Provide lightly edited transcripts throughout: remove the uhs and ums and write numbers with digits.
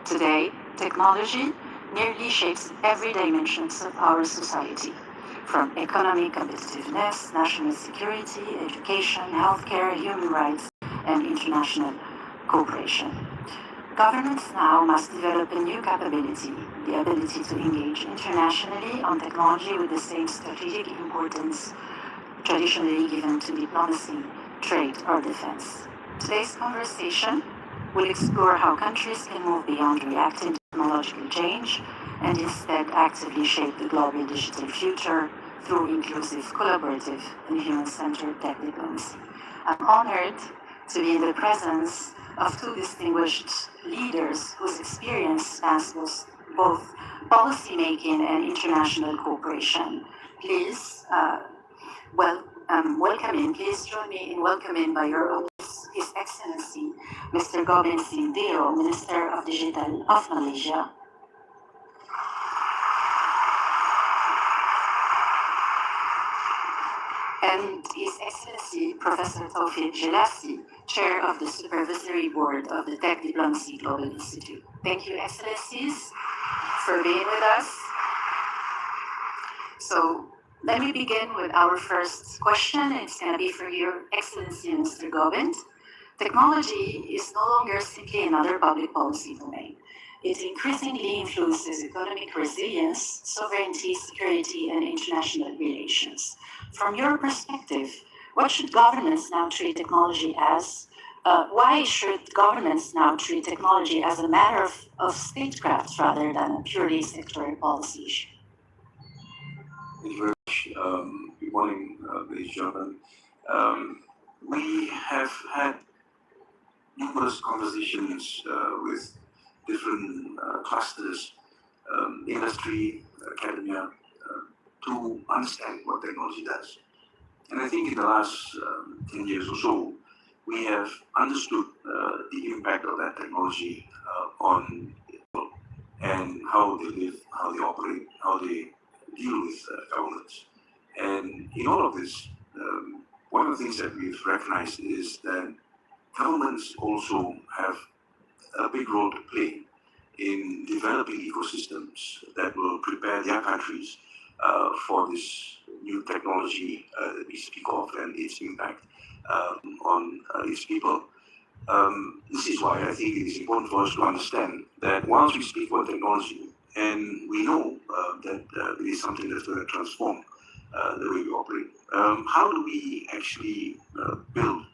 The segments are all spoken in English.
Today, technology nearly shapes every dimension of our society, from economic competitiveness, national security, education, healthcare, human rights, and international cooperation. Governments now must develop a new capability, the ability to engage internationally on technology with the same strategic importance traditionally given to diplomacy, trade, or defense. Today's conversation will explore how countries can move beyond reacting to technological change and instead actively shape the global digital future through inclusive, collaborative, and human-centered tech diplomacy. I'm honored to be in the presence of two distinguished leaders whose experience spans both policymaking and international cooperation. Please welcome in. Please join me in welcoming by your host, His Excellency, Mr. Gobind Singh Deo, Minister of Digital of Malaysia. And His Excellency, Professor Tawfiq Jelassi, Chair of the Supervisory Board of the Tech Diplomacy Global Institute. Thank you, Excellencies, for being with us. So, let me begin with our first question. It's going to be for Your Excellency, Mr. Gobind. Technology is no longer simply another public policy domain. It increasingly influences economic resilience, sovereignty, security, and international relations. From your perspective, what should governments now treat technology as? Why should governments now treat technology as a matter of statecraft rather than a purely sectoral policy issue? Thank you very much. Good morning, ladies and gentlemen. We have had numerous conversations with different clusters, industry, academia, to understand what technology does. And I think in the last 10 years or so, we have understood the impact of that technology on people and how they live, how they operate, how they deal with governments. And in all of this, one of the things that we've recognized is that governments also have a big role to play in developing ecosystems that will prepare their countries for this new technology that we speak of and its impact on its people. This is why I think it is important for us to understand that once we speak about technology, and we know that it is something that's going to transform the way we operate, how do we actually build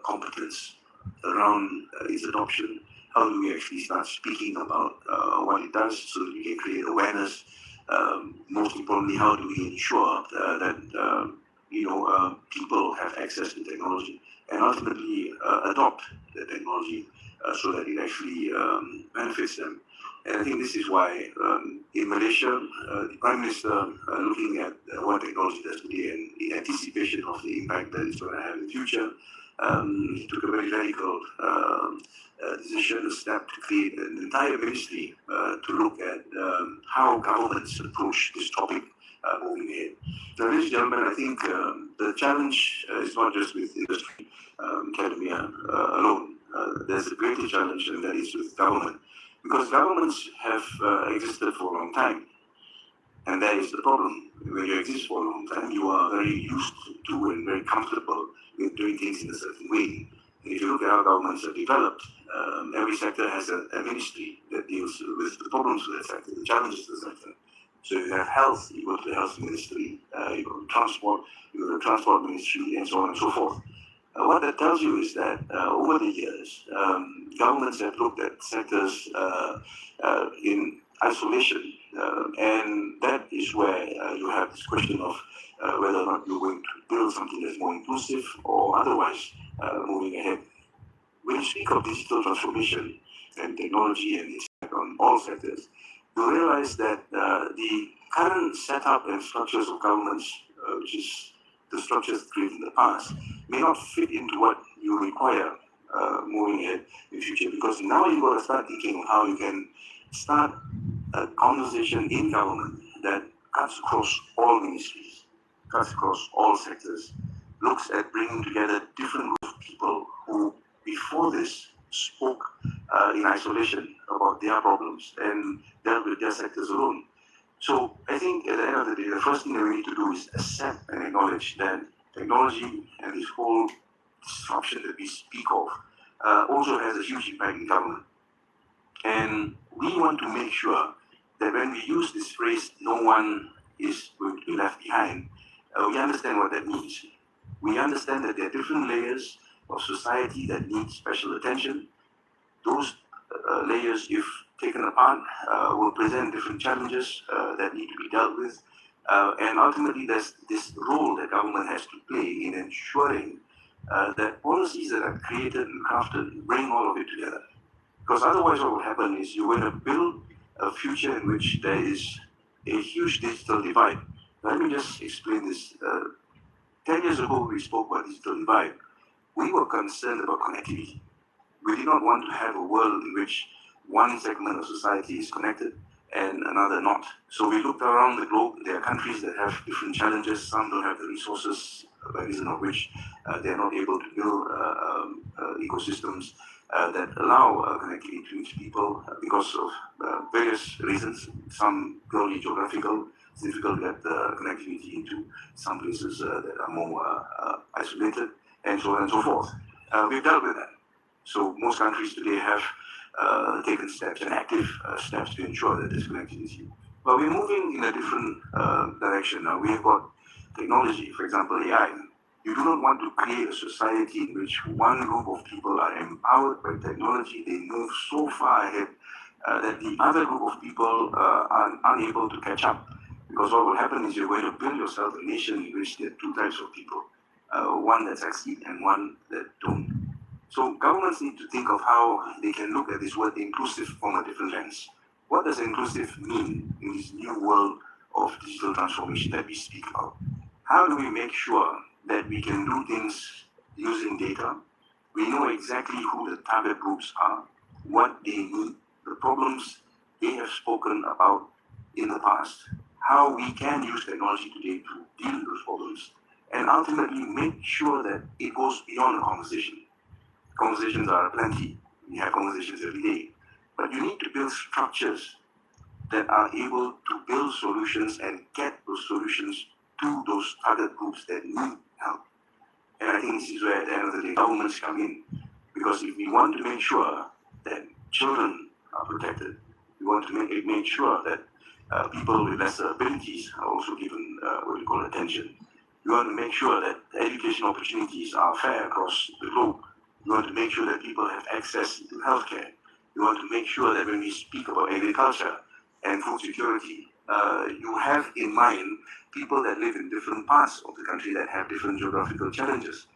competence around its adoption? How do we actually start speaking about what it does so that we can create awareness? Most importantly, how do we ensure that people have access to technology and ultimately adopt the technology so that it actually benefits them? And I think this is why in Malaysia, the Prime Minister, looking at what technology does today and in anticipation of the impact that it's going to have in the future, he took a very radical decision, a step to create an entire ministry to look at how governments approach this topic moving ahead. Now, ladies and gentlemen, I think the challenge is not just with industry, academia alone. There's a greater challenge, and that is with government. Because governments have existed for a long time. And that is the problem. When you exist for a long time, you are very used to and very comfortable with doing things in a certain way. And if you look at how governments are developed, every sector has a ministry that deals with the problems of that sector, the challenges of the sector. So if you have health, you go to the health ministry, you go to transport, you go to the transport ministry, and so on and so forth. What that tells you is that over the years, governments have looked at sectors in isolation, and that is where you have this question of whether or not you're going to build something that's more inclusive or otherwise moving ahead. When you speak of digital transformation and technology and its impact on all sectors, you realize that the current setup and structures of governments, which is the structures created in the past, may not fit into what you require moving ahead in the future. Because now you've got to start thinking of how you can start a conversation in government that cuts across all ministries, cuts across all sectors, looks at bringing together different groups of people who, before this, spoke in isolation about their problems and dealt with their sectors alone. So I think at the end of the day, the first thing that we need to do is accept and acknowledge that technology and this whole disruption that we speak of also has a huge impact in government. And we want to make sure that when we use this phrase, no one is going to be left behind, we understand what that means. We understand that there are different layers of society that need special attention. Those layers, if taken apart, will present different challenges that need to be dealt with. And ultimately, there's this role that government has to play in ensuring that policies that are created and crafted bring all of it together. Because otherwise, what will happen is you're going to build a future in which there is a huge digital divide. Let me just explain this. 10 years ago, we spoke about digital divide. We were concerned about connectivity. We did not want to have a world in which one segment of society is connected and another not. So we looked around the globe. There are countries that have different challenges. Some don't have the resources, by reason of which they are not able to build ecosystems that allow connectivity to reach people because of various reasons. Some purely geographical. It's difficult to get connectivity into some places that are more isolated, and so on and so forth. We've dealt with that. So most countries today have taken steps and active steps to ensure that there's connectivity. But we're moving in a different direction now. We have got technology, for example, AI. You do not want to create a society in which one group of people are empowered by technology. They move so far ahead that the other group of people are unable to catch up. Because what will happen is you're going to build yourself a nation in which there are two types of people, one that succeed and one that don't. So governments need to think of how they can look at this word inclusive from a different lens. What does inclusive mean in this new world of digital transformation that we speak about? How do we make sure that we can do things using data? We know exactly who the target groups are, what they need, the problems they have spoken about in the past, how we can use technology today to deal with those problems, and ultimately make sure that it goes beyond a conversation. Conversations are plenty. We have conversations every day. But you need to build structures that are able to build solutions and get those solutions to those target groups that need help. And I think this is where at the end of the day governments come in. Because if we want to make sure that children are protected, we want to make sure that people with lesser abilities are also given what we call attention. We want to make sure that education opportunities are fair across the globe. We want to make sure that people have access to healthcare. We want to make sure that when we speak about agriculture and food security, you have in mind people that live in different parts of the country that have different geographical challenges,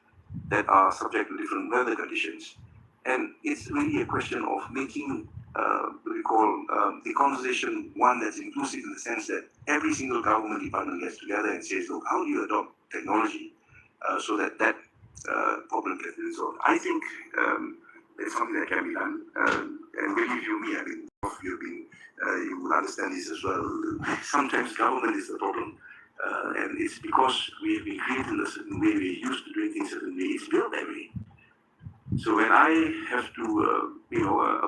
that are subject to different weather conditions. And it's really a question of making what we call the conversation one that's inclusive in the sense that every single government department gets together and says, look, how do you adopt technology so that that problem can be resolved? I think it's something that can be done. And believe you me, I mean, you've been, you will understand this as well. Sometimes government is the problem. And it's because we have been created in a certain way, we're used to doing things a certain way, it's built that way. So when I have to,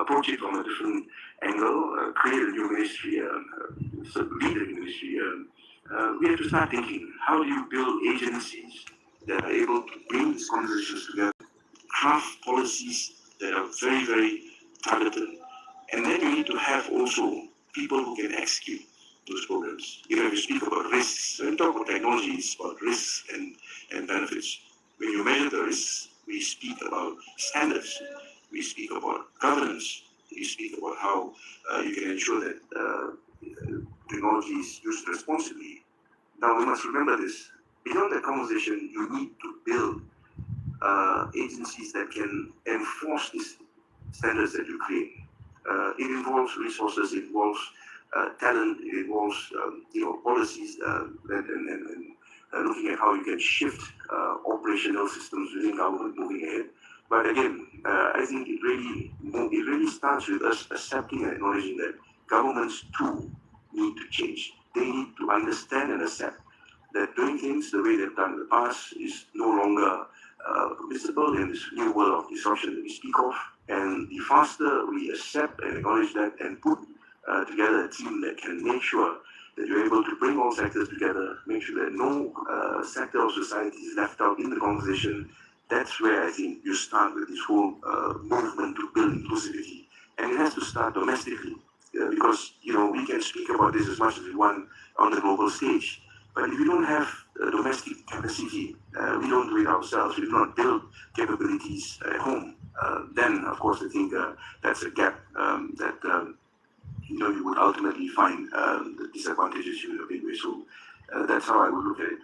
approach it from a different angle, create a new ministry, lead a new ministry, we have to start thinking, how do you build agencies that are able to bring these conversations together, craft policies that are very, very targeted, and then you need to have also people who can execute those programs. If you speak about risks, when we talk about technology, it's about risks and benefits. When you measure the risks, we speak about standards, we speak about governance, we speak about how you can ensure that technology is used responsibly. Now we must remember this. Beyond that conversation, you need to build agencies that can enforce these standards that you create. It involves resources, it involves talent, it involves policies and looking at how you can shift operational systems within government moving ahead. But again, I think it really starts with us accepting and acknowledging that governments too need to change. They need to understand and accept that doing things the way they've done in the past is no longer permissible in this new world of disruption that we speak of. And the faster we accept and acknowledge that and put together a team that can make sure that you're able to bring all sectors together, make sure that no sector of society is left out in the conversation, that's where I think you start with this whole movement to build inclusivity. And it has to start domestically, because we can speak about this as much as we want on the global stage. But if we don't have domestic capacity, we don't do it ourselves, we do not build capabilities at home, then of course I think that's a gap that you would ultimately find the disadvantages you in a big way. So that's how I would look at it.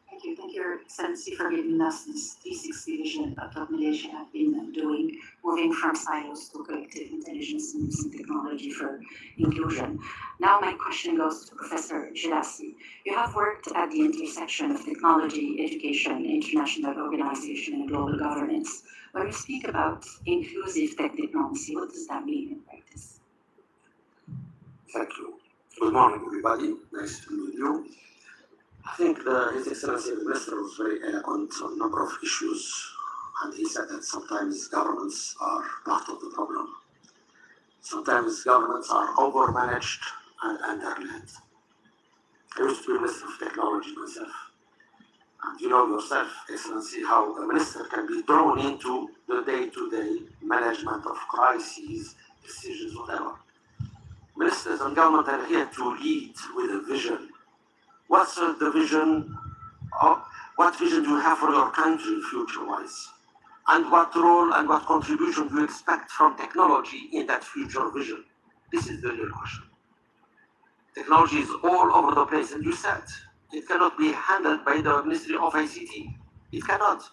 Thank you. Thank you, Your Excellency, for giving us this 360 vision of what Malaysia have been doing, moving from silos to collective intelligence and using technology for inclusion. Now my question goes to Professor Jelassi. You have worked at the intersection of technology, education, international organization, and global governance. When we speak about inclusive tech diplomacy, what does that mean in practice? Thank you. Good morning, everybody. Nice to meet you. I think His Excellency the Minister was very eloquent on a number of issues, and he said that sometimes governments are part of the problem. Sometimes governments are overmanaged and underled. I used to be Minister of Technology myself, and you know yourself, Excellency, how a minister can be drawn into the day-to-day management of crises, decisions, whatever. Ministers and government are here to lead with a vision. What's the vision? What vision do you have for your country future-wise? And what role and what contribution do you expect from technology in that future vision? This is the real question. Technology is all over the place, and you said it cannot be handled by the Ministry of ICT. It cannot.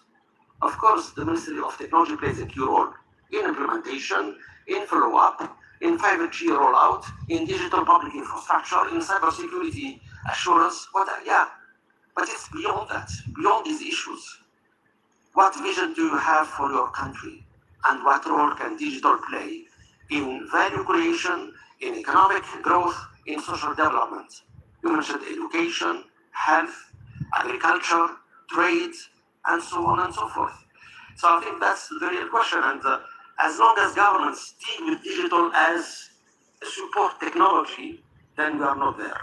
Of course, the Ministry of Technology plays a key role in implementation, in follow-up, in 5G rollout, in digital public infrastructure, in cybersecurity assurance, but it's beyond that, beyond these issues. What vision do you have for your country? And what role can digital play in value creation, in economic growth, in social development? You mentioned education, health, agriculture, trade, and so on and so forth. So I think that's the real question. And as long as governments deal with digital as a support technology, then we are not there.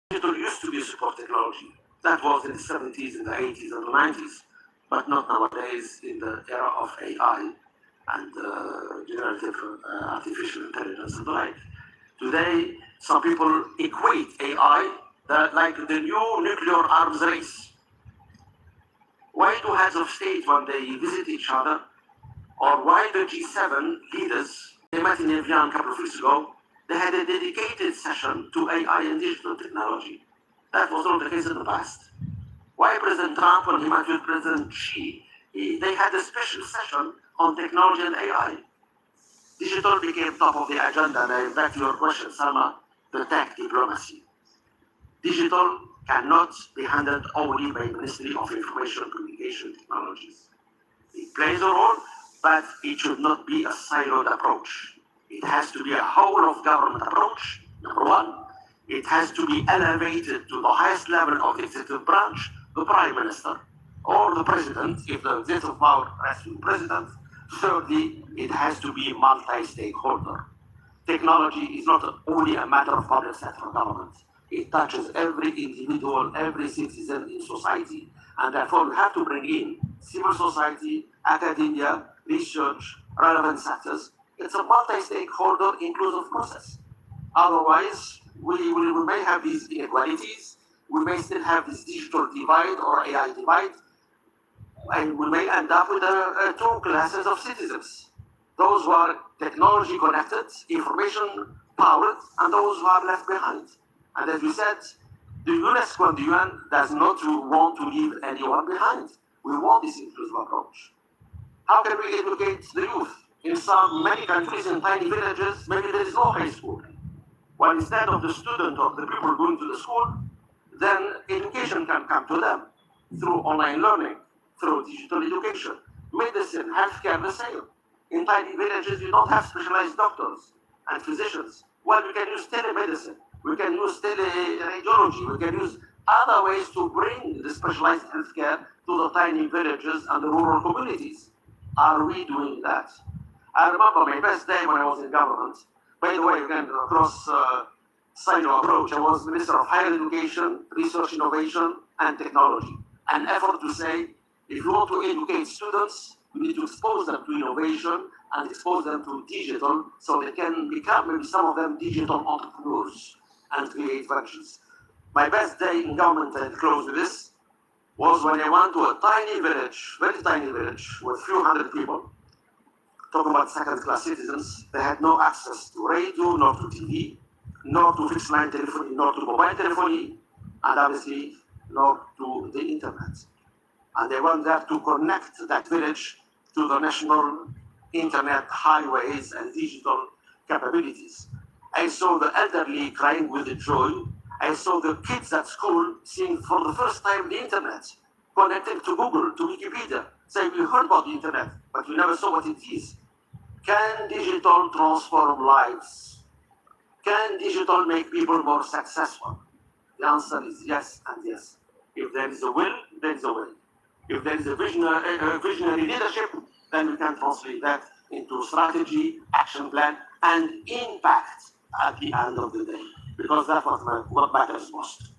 Digital used to be a support technology. That was in the 70s, in the 80s, and the 90s, but not nowadays in the era of AI and generative artificial intelligence and the like. Today, some people equate AI like the new nuclear arms race. Why do heads of state, when they visit each other, or why the G7 leaders, they met in Evian a couple of weeks ago, they had a dedicated session to AI and digital technology. That was not the case in the past. Why President Trump, when he met with President Xi, they had a special session on technology and AI. Digital became top of the agenda, and back to your question, Salma, the tech diplomacy. Digital cannot be handled only by Ministry of Information and Communication Technologies. It plays a role, but it should not be a siloed approach. It has to be a whole of government approach, number one. It has to be elevated to the highest level of the executive branch, the Prime Minister, or the President, if the executive power rests with the President. Thirdly, it has to be multi-stakeholder. Technology is not only a matter of public sector government. It touches every individual, every citizen in society, and therefore we have to bring in civil society, academia, research, relevant sectors. It's a multi-stakeholder inclusive process. Otherwise, we may have these inequalities, we may still have this digital divide or AI divide, and we may end up with two classes of citizens. Those who are technology connected, information powered, and those who are left behind. And as we said, the UNESCO and the UN does not want to leave anyone behind. We want this inclusive approach. How can we educate the youth? In many countries, in tiny villages, maybe there is no high school. Well, instead of the student or the people going to the school, then education can come to them through online learning, through digital education, medicine, healthcare, the same. In tiny villages, you don't have specialized doctors and physicians. Well, we can use telemedicine, we can use teleradiology, we can use other ways to bring the specialized healthcare to the tiny villages and the rural communities. Are we doing that? I remember my best day when I was in government. By the way, again, across silo approach, I was Minister of Higher Education, Research, Innovation, and Technology. An effort to say, if you want to educate students, you need to expose them to innovation and expose them to digital so they can become, maybe some of them, digital entrepreneurs and create functions. My best day in government, and close with this, was when I went to a tiny village, very tiny village, with few hundred people, talking about second-class citizens. They had no access to radio, nor to TV, nor to fixed line telephony, nor to mobile telephony, and obviously nor to the internet. And they went there to connect that village to the national internet highways and digital capabilities. I saw the elderly crying with joy. I saw the kids at school seeing for the first time the internet, connected to Google, to Wikipedia, saying we heard about the internet, but we never saw what it is. Can digital transform lives? Can digital make people more successful? The answer is yes and yes. If there is a will, there is a way. If there is a visionary leadership, then we can translate that into strategy, action plan, and impact at the end of the day. Because that's what matters most.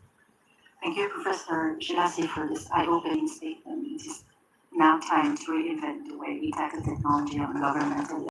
Thank you, Professor Shirasi, for this eye-opening statement. It is now time to reinvent the way we tackle technology on governmental